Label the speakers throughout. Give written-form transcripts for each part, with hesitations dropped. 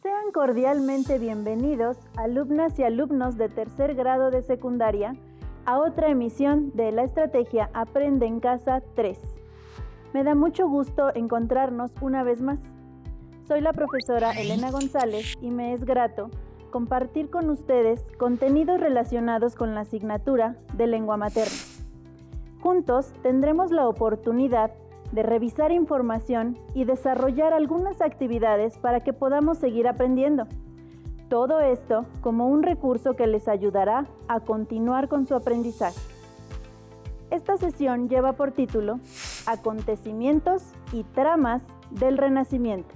Speaker 1: Sean cordialmente bienvenidos, alumnas y alumnos de tercer grado de secundaria, a otra emisión de la estrategia Aprende en Casa 3. Me da mucho gusto encontrarnos una vez más. Soy la profesora Elena González y me es grato compartir con ustedes contenidos relacionados con la asignatura de lengua materna. Juntos tendremos la oportunidad de revisar información y desarrollar algunas actividades para que podamos seguir aprendiendo. Todo esto como un recurso que les ayudará a continuar con su aprendizaje. Esta sesión lleva por título Acontecimientos y tramas del Renacimiento.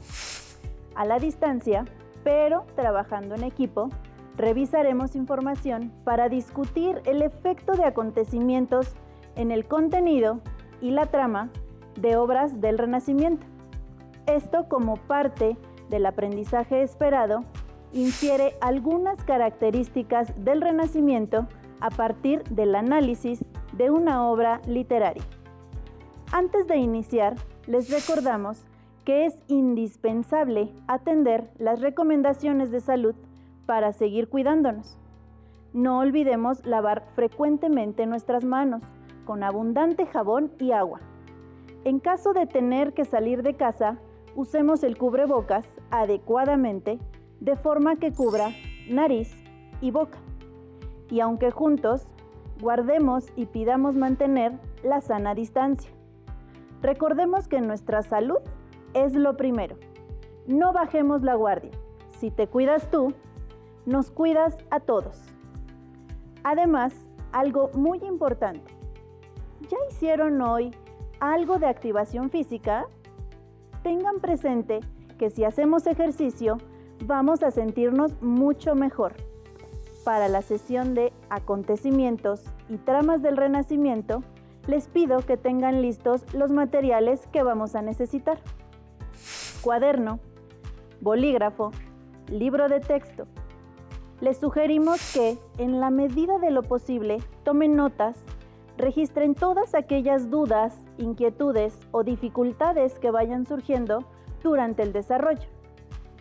Speaker 1: A la distancia, pero trabajando en equipo, revisaremos información para discutir el efecto de acontecimientos en el contenido y la trama de obras del Renacimiento. Esto, como parte del aprendizaje esperado, infiere algunas características del Renacimiento a partir del análisis de una obra literaria. Antes de iniciar, les recordamos que es indispensable atender las recomendaciones de salud para seguir cuidándonos. No olvidemos lavar frecuentemente nuestras manos con abundante jabón y agua. En caso de tener que salir de casa, usemos el cubrebocas adecuadamente de forma que cubra nariz y boca. Y aunque juntos, guardemos y pidamos mantener la sana distancia. Recordemos que nuestra salud es lo primero. No bajemos la guardia. Si te cuidas tú, nos cuidas a todos. Además, algo muy importante. ¿Ya hicieron hoy algo de activación física? Tengan presente que si hacemos ejercicio, vamos a sentirnos mucho mejor. Para la sesión de acontecimientos y tramas del Renacimiento, les pido que tengan listos los materiales que vamos a necesitar. Cuaderno, bolígrafo, libro de texto. Les sugerimos que, en la medida de lo posible, tomen notas, registren todas aquellas dudas, inquietudes o dificultades que vayan surgiendo durante el desarrollo.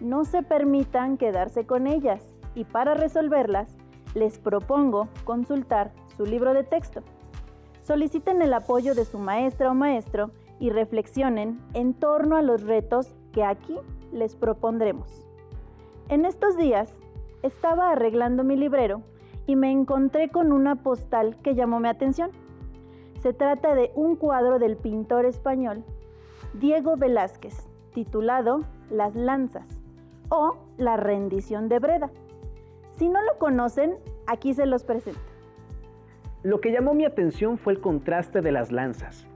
Speaker 1: No se permitan quedarse con ellas y para resolverlas, les propongo consultar su libro de texto. Soliciten el apoyo de su maestra o maestro y reflexionen en torno a los retos que aquí les propondremos. En estos días, estaba arreglando mi librero y me encontré con una postal que llamó mi atención. Se trata de un cuadro del pintor español Diego Velázquez, titulado Las Lanzas o La Rendición de Breda. Si no lo conocen, aquí se los presento.
Speaker 2: Lo que llamó mi atención fue el contraste de las lanzas.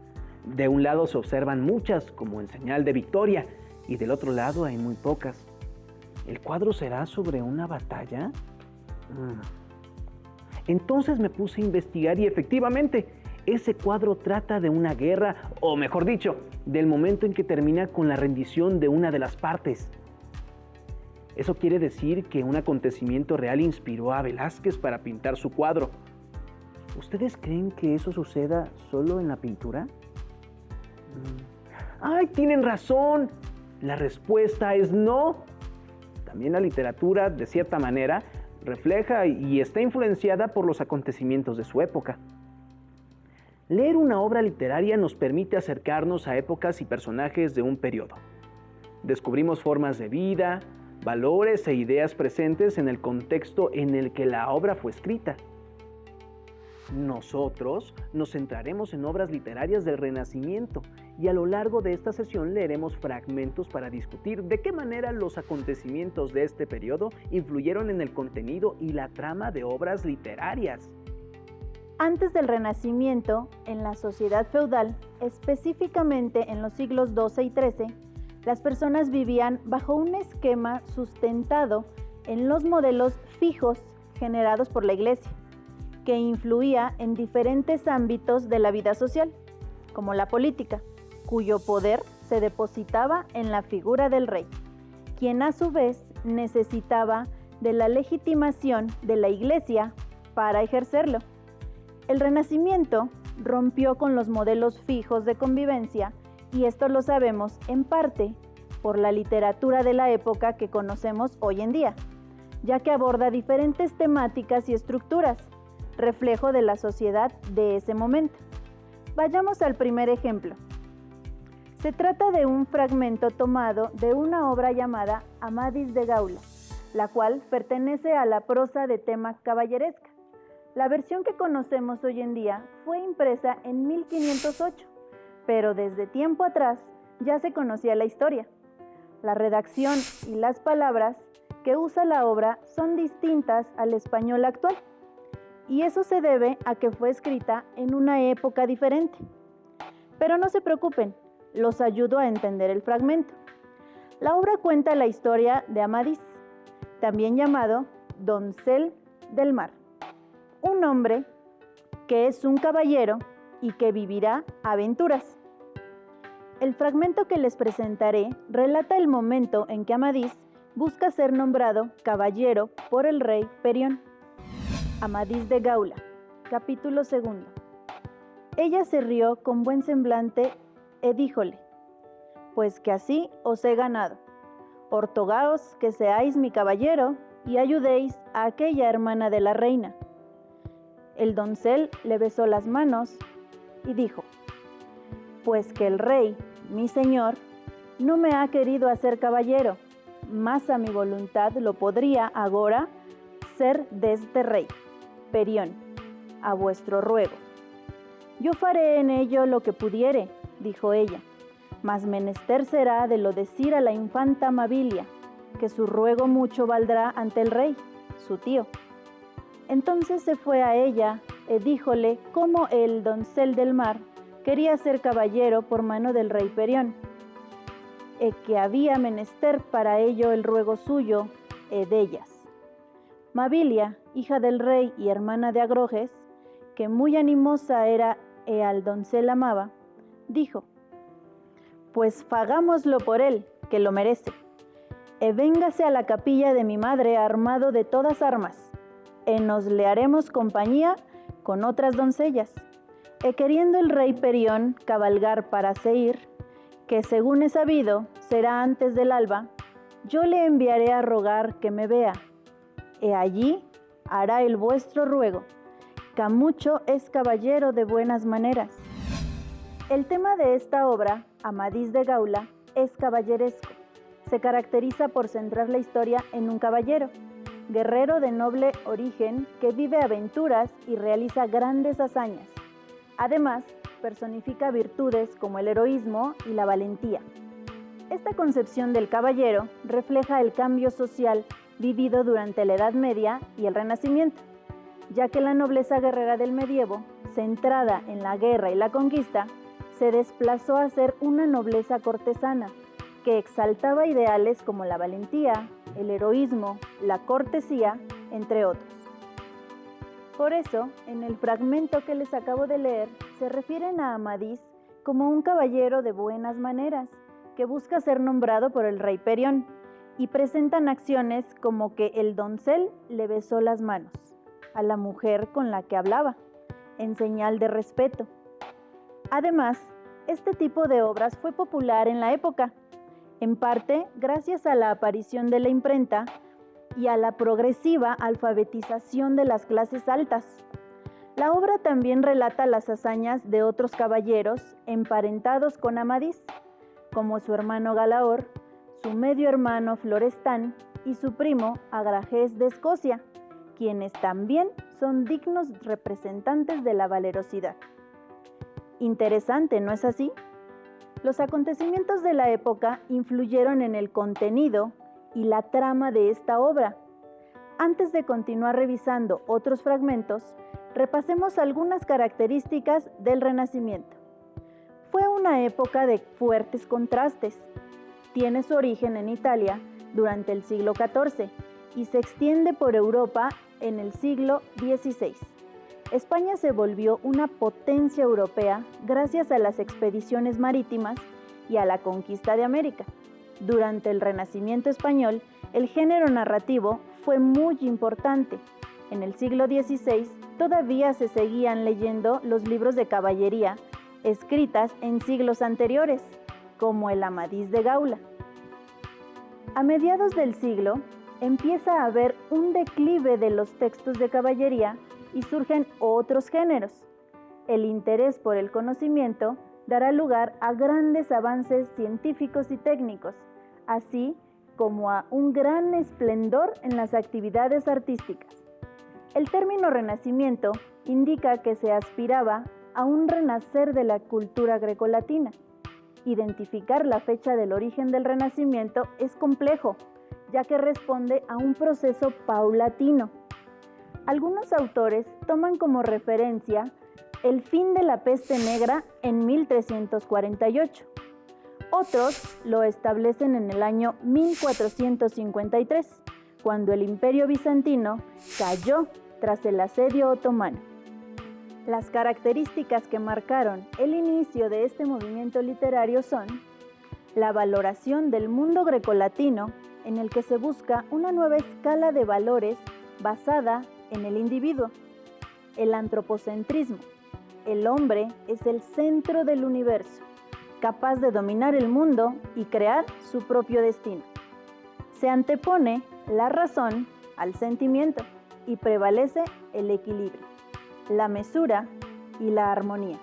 Speaker 2: De un lado se observan muchas como en señal de victoria y del otro lado hay muy pocas. ¿El cuadro será sobre una batalla? Entonces me puse a investigar y efectivamente, ese cuadro trata de una guerra, o mejor dicho, del momento en que termina con la rendición de una de las partes. Eso quiere decir que un acontecimiento real inspiró a Velázquez para pintar su cuadro. ¿Ustedes creen que eso suceda solo en la pintura? ¡Ay, tienen razón! La respuesta es no. También la literatura, de cierta manera, refleja y está influenciada por los acontecimientos de su época. Leer una obra literaria nos permite acercarnos a épocas y personajes de un periodo. Descubrimos formas de vida, valores e ideas presentes en el contexto en el que la obra fue escrita. Nosotros nos centraremos en obras literarias del Renacimiento y a lo largo de esta sesión leeremos fragmentos para discutir de qué manera los acontecimientos de este periodo influyeron en el contenido y la trama de obras literarias.
Speaker 1: Antes del Renacimiento, en la sociedad feudal, específicamente en los siglos XII y XIII, las personas vivían bajo un esquema sustentado en los modelos fijos generados por la Iglesia, que influía en diferentes ámbitos de la vida social, como la política, cuyo poder se depositaba en la figura del rey, quien a su vez necesitaba de la legitimación de la Iglesia para ejercerlo. El Renacimiento rompió con los modelos fijos de convivencia y esto lo sabemos en parte por la literatura de la época que conocemos hoy en día, ya que aborda diferentes temáticas y estructuras, reflejo de la sociedad de ese momento. Vayamos al primer ejemplo. Se trata de un fragmento tomado de una obra llamada Amadís de Gaula, la cual pertenece a la prosa de tema caballeresca. La versión que conocemos hoy en día fue impresa en 1508, pero desde tiempo atrás ya se conocía la historia. La redacción y las palabras que usa la obra son distintas al español actual, y eso se debe a que fue escrita en una época diferente. Pero no se preocupen, los ayudo a entender el fragmento. La obra cuenta la historia de Amadís, también llamado Doncel del Mar, un hombre que es un caballero y que vivirá aventuras. El fragmento que les presentaré relata el momento en que Amadís busca ser nombrado caballero por el rey Perión. Amadís de Gaula, capítulo 2. Ella se rió con buen semblante e díjole: pues que así os he ganado. Ortogaos que seáis mi caballero y ayudéis a aquella hermana de la reina. El doncel le besó las manos y dijo: pues que el rey, mi señor, no me ha querido hacer caballero, mas a mi voluntad lo podría agora ser deste rey, Perión, a vuestro ruego. Yo faré en ello lo que pudiere, dijo ella, mas menester será de lo decir a la infanta Mabilia, que su ruego mucho valdrá ante el rey, su tío. Entonces se fue a ella e díjole cómo el doncel del mar quería ser caballero por mano del rey Perión, e que había menester para ello el ruego suyo e dellas. Mabilia, hija del rey y hermana de Agrojes, que muy animosa era e al doncel amaba, dijo: pues fagámoslo por él, que lo merece, e véngase a la capilla de mi madre armado de todas armas, e nos le haremos compañía con otras doncellas. E queriendo el rey Perión cabalgar para Seir, que según he sabido será antes del alba, yo le enviaré a rogar que me vea, e allí hará el vuestro ruego, que mucho es caballero de buenas maneras. El tema de esta obra, Amadís de Gaula, es caballeresco. Se caracteriza por centrar la historia en un caballero, guerrero de noble origen que vive aventuras y realiza grandes hazañas. Además, personifica virtudes como el heroísmo y la valentía. Esta concepción del caballero refleja el cambio social vivido durante la Edad Media y el Renacimiento, ya que la nobleza guerrera del medievo, centrada en la guerra y la conquista, se desplazó a ser una nobleza cortesana, que exaltaba ideales como la valentía, el heroísmo, la cortesía, entre otros. Por eso, en el fragmento que les acabo de leer, se refieren a Amadís como un caballero de buenas maneras, que busca ser nombrado por el rey Perión, y presentan acciones como que el doncel le besó las manos a la mujer con la que hablaba, en señal de respeto. Además, este tipo de obras fue popular en la época, en parte gracias a la aparición de la imprenta y a la progresiva alfabetización de las clases altas. La obra también relata las hazañas de otros caballeros emparentados con Amadís, como su hermano Galaor, su medio hermano Florestán y su primo Agrajés de Escocia, quienes también son dignos representantes de la valerosidad. Interesante, ¿no es así? Los acontecimientos de la época influyeron en el contenido y la trama de esta obra. Antes de continuar revisando otros fragmentos, repasemos algunas características del Renacimiento. Fue una época de fuertes contrastes. Tiene su origen en Italia durante el siglo XIV y se extiende por Europa en el siglo XVI. España se volvió una potencia europea gracias a las expediciones marítimas y a la conquista de América. Durante el Renacimiento español, el género narrativo fue muy importante. En el siglo XVI todavía se seguían leyendo los libros de caballería escritas en siglos anteriores, como el Amadís de Gaula. A mediados del siglo empieza a haber un declive de los textos de caballería y surgen otros géneros. El interés por el conocimiento dará lugar a grandes avances científicos y técnicos, así como a un gran esplendor en las actividades artísticas. El término Renacimiento indica que se aspiraba a un renacer de la cultura grecolatina. Identificar la fecha del origen del Renacimiento es complejo, ya que responde a un proceso paulatino. Algunos autores toman como referencia el fin de la peste negra en 1348. Otros lo establecen en el año 1453, cuando el Imperio Bizantino cayó tras el asedio otomano. Las características que marcaron el inicio de este movimiento literario son la valoración del mundo grecolatino, en el que se busca una nueva escala de valores basada en el individuo, el antropocentrismo. El hombre es el centro del universo, capaz de dominar el mundo y crear su propio destino. Se antepone la razón al sentimiento y prevalece el equilibrio, la mesura y la armonía.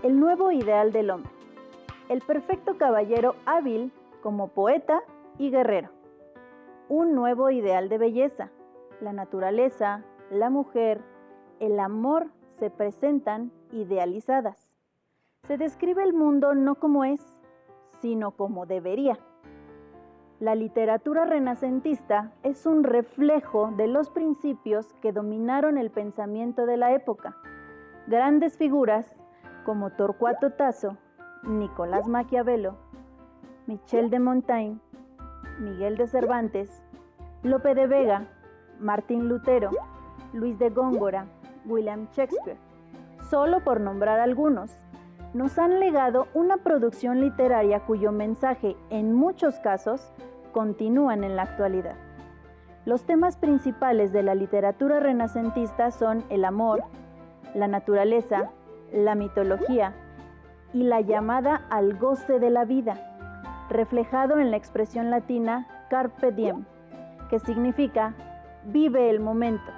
Speaker 1: El nuevo ideal del hombre. El perfecto caballero hábil como poeta y guerrero. Un nuevo ideal de belleza. La naturaleza, la mujer, el amor se presentan idealizadas. Se describe el mundo no como es, sino como debería. La literatura renacentista es un reflejo de los principios que dominaron el pensamiento de la época. Grandes figuras como Torcuato Tasso, Nicolás Maquiavelo, Michel de Montaigne, Miguel de Cervantes, Lope de Vega, Martín Lutero, Luis de Góngora, William Shakespeare, solo por nombrar algunos, nos han legado una producción literaria cuyo mensaje, en muchos casos, continúan en la actualidad. Los temas principales de la literatura renacentista son el amor, la naturaleza, la mitología y la llamada al goce de la vida, reflejado en la expresión latina carpe diem, que significa vive el momento.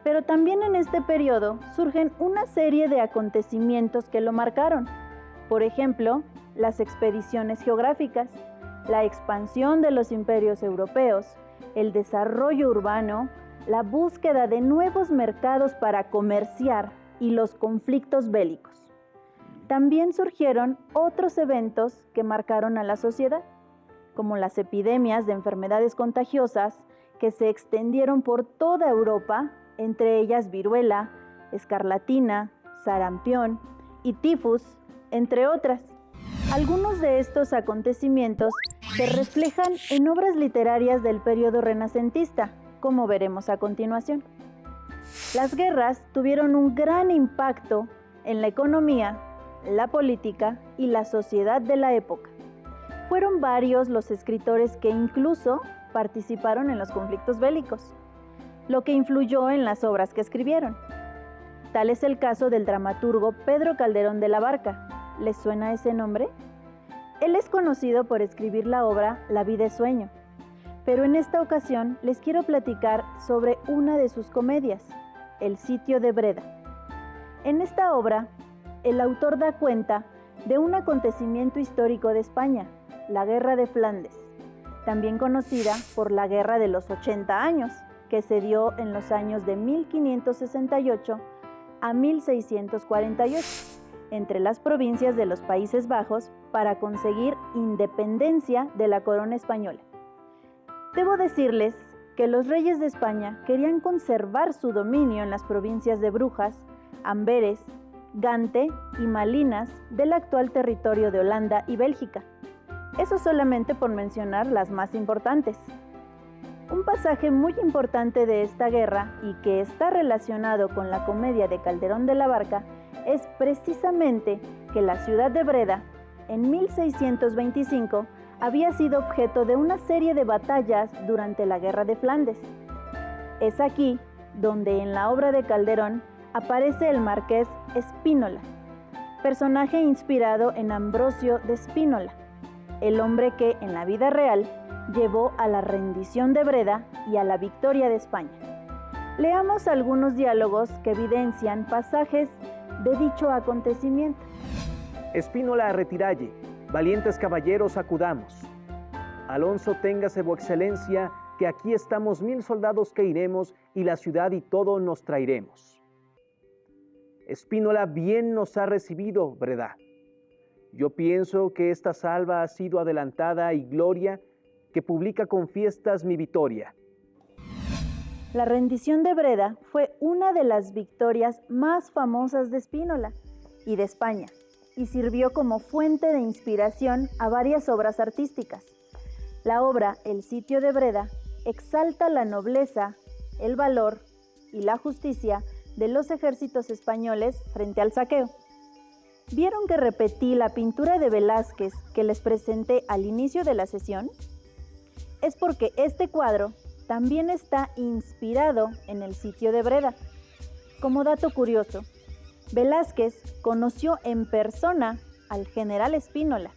Speaker 1: Pero también en este periodo surgen una serie de acontecimientos que lo marcaron. Por ejemplo, las expediciones geográficas, la expansión de los imperios europeos, el desarrollo urbano, la búsqueda de nuevos mercados para comerciar y los conflictos bélicos. También surgieron otros eventos que marcaron a la sociedad, como las epidemias de enfermedades contagiosas que se extendieron por toda Europa, entre ellas viruela, escarlatina, sarampión y tifus, entre otras. Algunos de estos acontecimientos se reflejan en obras literarias del periodo renacentista, como veremos a continuación. Las guerras tuvieron un gran impacto en la economía, la política y la sociedad de la época. Fueron varios los escritores que incluso participaron en los conflictos bélicos, lo que influyó en las obras que escribieron. Tal es el caso del dramaturgo Pedro Calderón de la Barca. ¿Les suena ese nombre? Él es conocido por escribir la obra La vida es sueño, pero en esta ocasión les quiero platicar sobre una de sus comedias, El sitio de Breda. En esta obra, el autor da cuenta de un acontecimiento histórico de España, la Guerra de Flandes, también conocida por la Guerra de los 80 años, que se dio en los años de 1568 a 1648, entre las provincias de los Países Bajos para conseguir independencia de la corona española. Debo decirles que los reyes de España querían conservar su dominio en las provincias de Brujas, Amberes, Gante y Malinas del actual territorio de Holanda y Bélgica. Eso solamente por mencionar las más importantes. Un pasaje muy importante de esta guerra y que está relacionado con la comedia de Calderón de la Barca es precisamente que la ciudad de Breda, en 1625, había sido objeto de una serie de batallas durante la Guerra de Flandes, Es aquí donde en la obra de Calderón aparece el marqués Spínola, personaje inspirado en Ambrosio de Spínola, el hombre que en la vida real llevó a la rendición de Breda y a la victoria de España. Leamos algunos diálogos que evidencian pasajes de dicho acontecimiento.
Speaker 2: Spínola a retiralle, valientes caballeros acudamos. Alonso téngase vuestra excelencia, que aquí estamos 1000 soldados que iremos, y la ciudad y todo nos traeremos. Spínola bien nos ha recibido, Breda. Yo pienso que esta salva ha sido adelantada y gloria, que publica con fiestas mi victoria.
Speaker 1: La rendición de Breda fue una de las victorias más famosas de Spínola y de España, y sirvió como fuente de inspiración a varias obras artísticas. La obra El sitio de Breda exalta la nobleza, el valor y la justicia de los ejércitos españoles frente al saqueo. ¿Vieron que repetí la pintura de Velázquez que les presenté al inicio de la sesión? Es porque este cuadro también está inspirado en el sitio de Breda. Como dato curioso, Velázquez conoció en persona al general Spínola.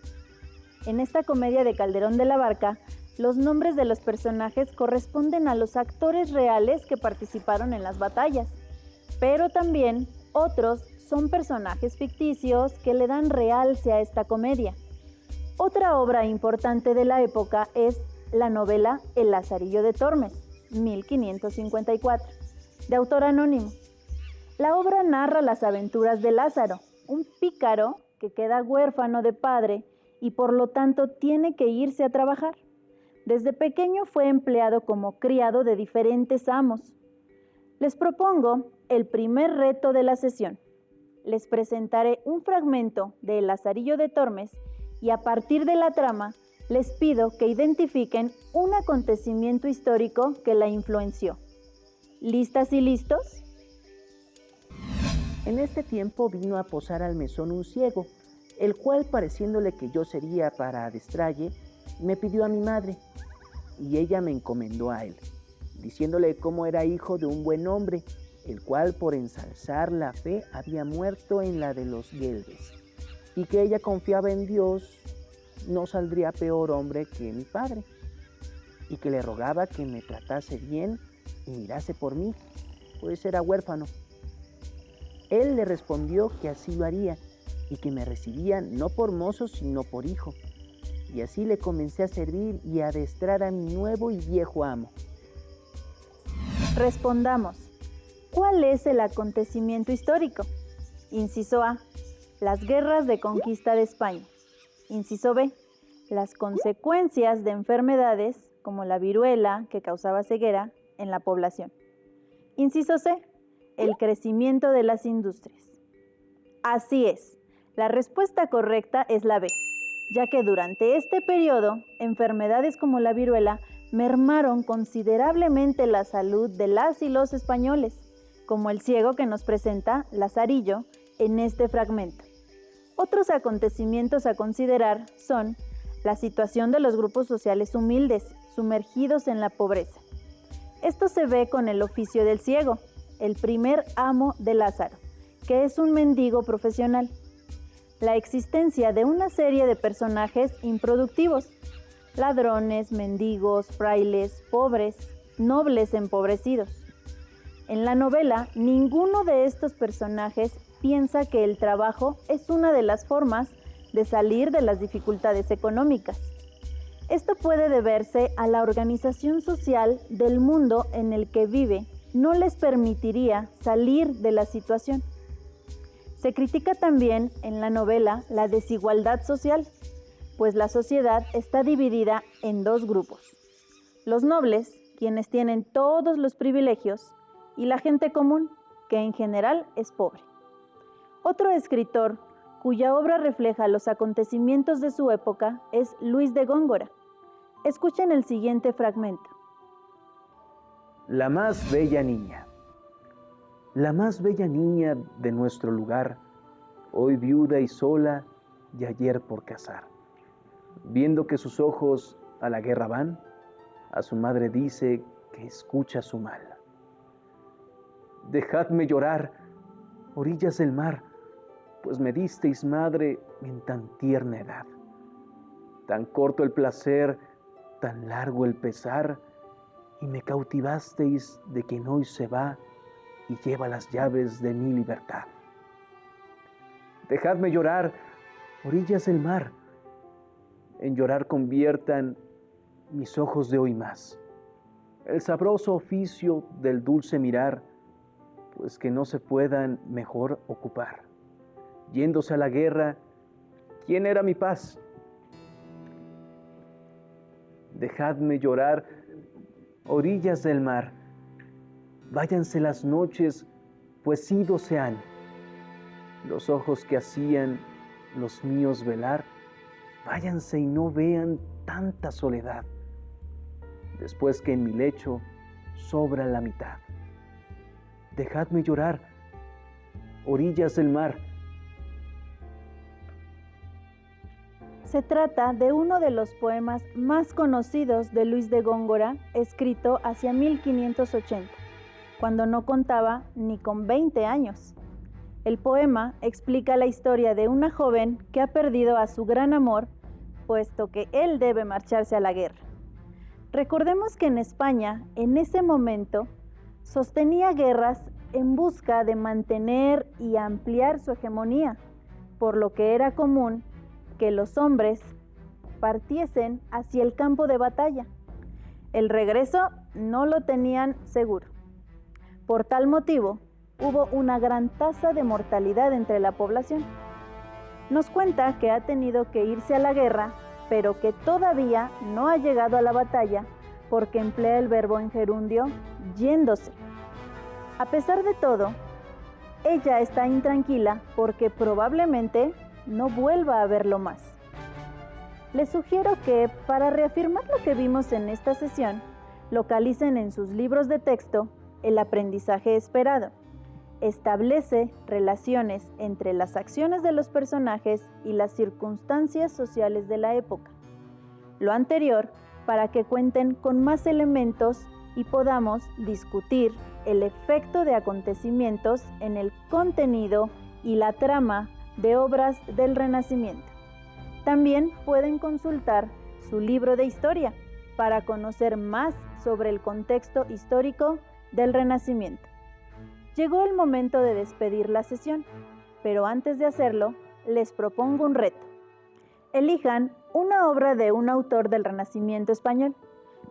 Speaker 1: En esta comedia de Calderón de la Barca, los nombres de los personajes corresponden a los actores reales que participaron en las batallas, pero también otros son personajes ficticios que le dan realce a esta comedia. Otra obra importante de la época es la novela El Lazarillo de Tormes, 1554, de autor anónimo. La obra narra las aventuras de Lázaro, un pícaro que queda huérfano de padre y por lo tanto tiene que irse a trabajar. Desde pequeño fue empleado como criado de diferentes amos. Les propongo el primer reto de la sesión. Les presentaré un fragmento de El Lazarillo de Tormes y a partir de la trama les pido que identifiquen un acontecimiento histórico que la influenció. ¿Listas y listos?
Speaker 3: En este tiempo vino a posar al mesón un ciego, el cual, pareciéndole que yo sería para adestralle, me pidió a mi madre, y ella me encomendó a él, diciéndole cómo era hijo de un buen hombre, el cual por ensalzar la fe había muerto en la de los Gueldes, y que ella confiaba en Dios, no saldría peor hombre que mi padre, y que le rogaba que me tratase bien y mirase por mí, pues era huérfano. Él le respondió que así lo haría, y que me recibía no por mozo, sino por hijo. Y así le comencé a servir y a adestrar a mi nuevo y viejo amo.
Speaker 1: Respondamos, ¿cuál es el acontecimiento histórico? Inciso A, las guerras de conquista de España. Inciso B, las consecuencias de enfermedades como la viruela que causaba ceguera en la población. Inciso C, el crecimiento de las industrias. Así es, la respuesta correcta es la B, ya que durante este periodo, enfermedades como la viruela mermaron considerablemente la salud de las y los españoles, como el ciego que nos presenta Lazarillo en este fragmento. Otros acontecimientos a considerar son la situación de los grupos sociales humildes, sumergidos en la pobreza. Esto se ve con el oficio del ciego, el primer amo de Lázaro, que es un mendigo profesional. La existencia de una serie de personajes improductivos, ladrones, mendigos, frailes, pobres, nobles empobrecidos. En la novela, ninguno de estos personajes piensa que el trabajo es una de las formas de salir de las dificultades económicas. Esto puede deberse a la organización social del mundo en el que vive, no les permitiría salir de la situación. Se critica también en la novela la desigualdad social, pues la sociedad está dividida en dos grupos: los nobles, quienes tienen todos los privilegios, y la gente común, que en general es pobre. Otro escritor cuya obra refleja los acontecimientos de su época es Luis de Góngora. Escuchen el siguiente fragmento.
Speaker 2: La más bella niña. La más bella niña de nuestro lugar, hoy viuda y sola, y ayer por casar. Viendo que sus ojos a la guerra van, a su madre dice que escucha su mal. Dejadme llorar, orillas del mar, pues me disteis madre en tan tierna edad. Tan corto el placer, tan largo el pesar, y me cautivasteis de quien hoy se va y lleva las llaves de mi libertad. Dejadme llorar, orillas del mar, en llorar conviertan mis ojos de hoy más el sabroso oficio del dulce mirar, pues que no se puedan mejor ocupar. Yéndose a la guerra, ¿quién era mi paz? Dejadme llorar, orillas del mar, váyanse las noches, pues idos se han. Los ojos que hacían los míos velar, váyanse y no vean tanta soledad, después que en mi lecho sobra la mitad. Dejadme llorar, orillas del mar.
Speaker 1: Se trata de uno de los poemas más conocidos de Luis de Góngora, escrito hacia 1580, cuando no contaba ni con 20 años. El poema explica la historia de una joven que ha perdido a su gran amor, puesto que él debe marcharse a la guerra. Recordemos que en España, en ese momento, sostenía guerras en busca de mantener y ampliar su hegemonía, por lo que era común que los hombres partiesen hacia el campo de batalla. El regreso no lo tenían seguro. Por tal motivo, hubo una gran tasa de mortalidad entre la población. Nos cuenta que ha tenido que irse a la guerra, pero que todavía no ha llegado a la batalla porque emplea el verbo en gerundio yéndose. A pesar de todo, ella está intranquila porque probablemente no vuelva a verlo más. Les sugiero que, para reafirmar lo que vimos en esta sesión, localicen en sus libros de texto El aprendizaje esperado. Establece relaciones entre las acciones de los personajes y las circunstancias sociales de la época. Lo anterior para que cuenten con más elementos y podamos discutir el efecto de acontecimientos en el contenido y la trama de obras del Renacimiento. También pueden consultar su libro de historia para conocer más sobre el contexto histórico del Renacimiento. Llegó el momento de despedir la sesión, pero antes de hacerlo, les propongo un reto. Elijan una obra de un autor del Renacimiento español.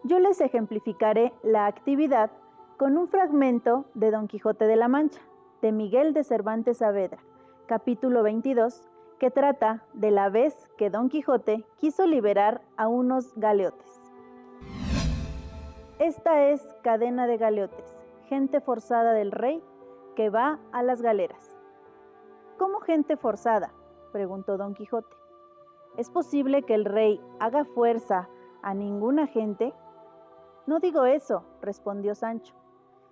Speaker 1: Yo les ejemplificaré la actividad con un fragmento de Don Quijote de la Mancha, de Miguel de Cervantes Saavedra, capítulo 22, que trata de la vez que Don Quijote quiso liberar a unos galeotes. Esta es cadena de galeotes, gente forzada del rey que va a las galeras. ¿Cómo gente forzada?, preguntó Don Quijote. ¿Es posible que el rey haga fuerza a ninguna gente? No digo eso, respondió Sancho,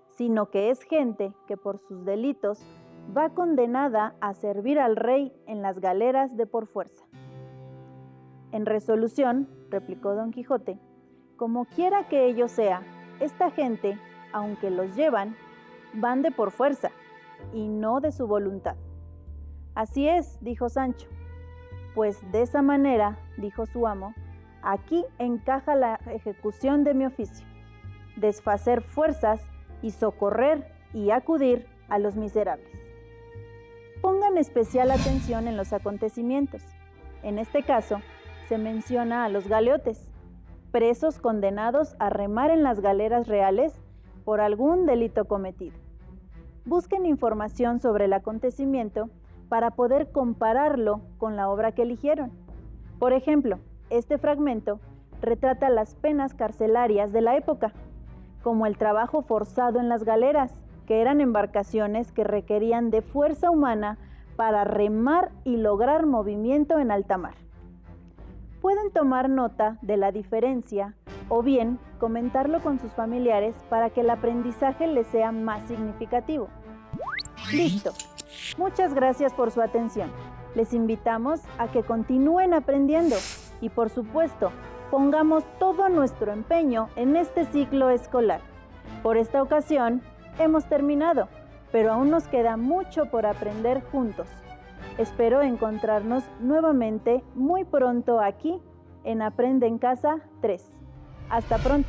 Speaker 1: sino que es gente que por sus delitos va condenada a servir al rey en las galeras de por fuerza. En resolución, replicó Don Quijote, como quiera que ello sea, esta gente, aunque los llevan, van de por fuerza y no de su voluntad. Así es, dijo Sancho. Pues de esa manera, dijo su amo, aquí encaja la ejecución de mi oficio, desfacer fuerzas y socorrer y acudir a los miserables. Pongan especial atención en los acontecimientos. En este caso, se menciona a los galeotes, presos condenados a remar en las galeras reales por algún delito cometido. Busquen información sobre el acontecimiento para poder compararlo con la obra que eligieron. Por ejemplo, este fragmento retrata las penas carcelarias de la época, como el trabajo forzado en las galeras, que eran embarcaciones que requerían de fuerza humana para remar y lograr movimiento en alta mar. Pueden tomar nota de la diferencia o bien comentarlo con sus familiares para que el aprendizaje les sea más significativo. Listo. Muchas gracias por su atención. Les invitamos a que continúen aprendiendo y, por supuesto, pongamos todo nuestro empeño en este ciclo escolar. Por esta ocasión, hemos terminado. pero aún nos queda mucho por aprender juntos. Espero encontrarnos nuevamente muy pronto aquí en Aprende en Casa 3. Hasta pronto.